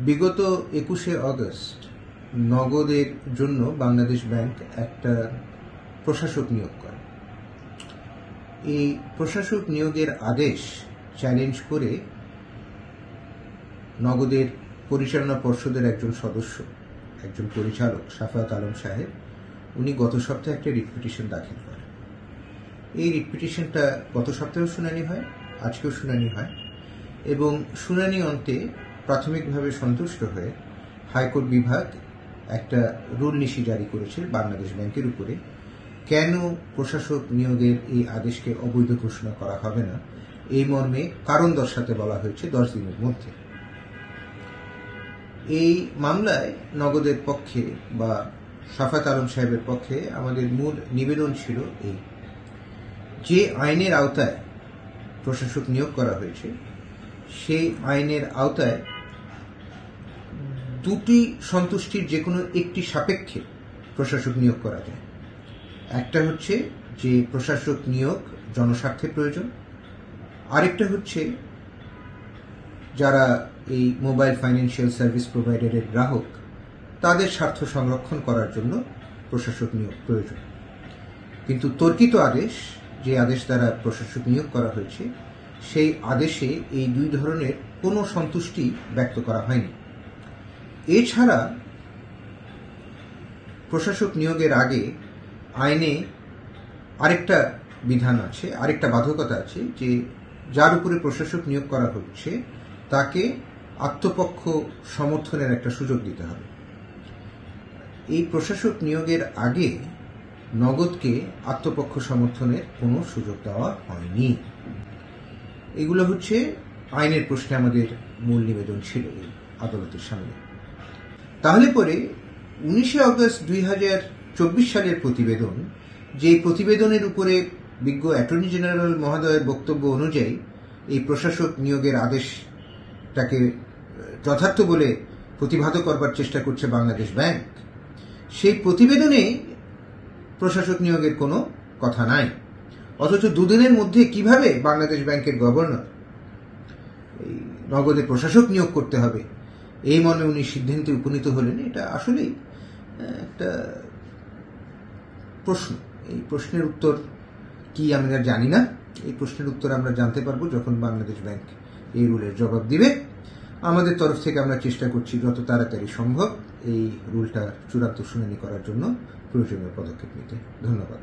বিগত 21শে আগস্ট নগদের জন্য বাংলাদেশ ব্যাংক একটা প্রশাসক নিয়োগ করে। এই প্রশাসক নিয়োগের আদেশ চ্যালেঞ্জ করে নগদের পরিচালনা পর্ষদের একজন সদস্য, একজন পরিচালক সাফায়াত আলম সাহেব, উনি গত সপ্তাহে একটা রিট পিটিশন দাখিল করেন। এই রিট পিটিশনটা গত সপ্তাহেও শুনানি হয়, আজকেও শুনানি হয়, এবং শুনানি অন্তে প্রাথমিকভাবে সন্তুষ্ট হয়ে হাইকোর্ট বিভাগ একটা রুল নিশি জারি করেছে বাংলাদেশ ব্যাংকের উপরে। কেন প্রশাসক নিয়োগের এই আদেশকে অবৈধ ঘোষণা করা হবে না, এই মর্মে কারণ দর্শাতে বলা হয়েছে 10 দিনের মধ্যে। এই মামলায় নগদের পক্ষে বা সাফায়াত আলম সাহেবের পক্ষে আমাদের মূল নিবেদন ছিল এই, যে আইনের আওতায় প্রশাসক নিয়োগ করা হয়েছে সেই আইনের আওতায় দুটি সন্তুষ্টির যে কোনো একটি সাপেক্ষে প্রশাসক নিয়োগ করা যায়। একটা হচ্ছে যে প্রশাসক নিয়োগ জনস্বার্থে প্রয়োজন, আরেকটা হচ্ছে যারা এই মোবাইল ফাইন্যান্সিয়াল সার্ভিস প্রোভাইডারের গ্রাহক তাদের স্বার্থ সংরক্ষণ করার জন্য প্রশাসক নিয়োগ প্রয়োজন। কিন্তু তর্কিত আদেশ, যে আদেশ দ্বারা প্রশাসক নিয়োগ করা হয়েছে, সেই আদেশে এই দুই ধরনের কোনো সন্তুষ্টি ব্যক্ত করা হয়নি। এছাড়া প্রশাসক নিয়োগের আগে আইনে আরেকটা বিধান আছে, আরেকটা বাধ্যকতা আছে, যে যার উপরে প্রশাসক নিয়োগ করা হচ্ছে তাকে আত্মপক্ষ সমর্থনের একটা সুযোগ দিতে হবে। এই প্রশাসক নিয়োগের আগে নগদকে আত্মপক্ষ সমর্থনের কোনো সুযোগ দেওয়া হয়নি। এগুলো হচ্ছে আইনের প্রশ্নে আমাদের মূল নিবেদন ছিল এই আদালতের সামনে। তাহলে পরে 19শে আগস্ট 2024 সালের প্রতিবেদন, যে প্রতিবেদনের উপরে বিজ্ঞ অ্যাটর্নি জেনারেল মহোদয়ের বক্তব্য অনুযায়ী এই প্রশাসক নিয়োগের আদেশটাকে যথার্থ বলে প্রতিভাত করবার চেষ্টা করছে বাংলাদেশ ব্যাংক, সেই প্রতিবেদনে প্রশাসক নিয়োগের কোনো কথা নাই। অথচ দুদিনের মধ্যে কিভাবে বাংলাদেশ ব্যাংকের গভর্নর এই নগদে প্রশাসক নিয়োগ করতে হবে এই মর্মে উনি সিদ্ধান্তে উপনীত হলেন, এটা আসলেই একটা প্রশ্ন। এই প্রশ্নের উত্তর কি আমরা জানি না। এই প্রশ্নের উত্তর আমরা জানতে পারবো যখন বাংলাদেশ ব্যাংক এই রুলের জবাব দিবে। আমাদের তরফ থেকে আমরা চেষ্টা করছি যত তাড়াতাড়ি সম্ভব এই রুলটার চূড়ান্ত শুনানি করার জন্য প্রয়োজনীয় পদক্ষেপ নিতে। ধন্যবাদ।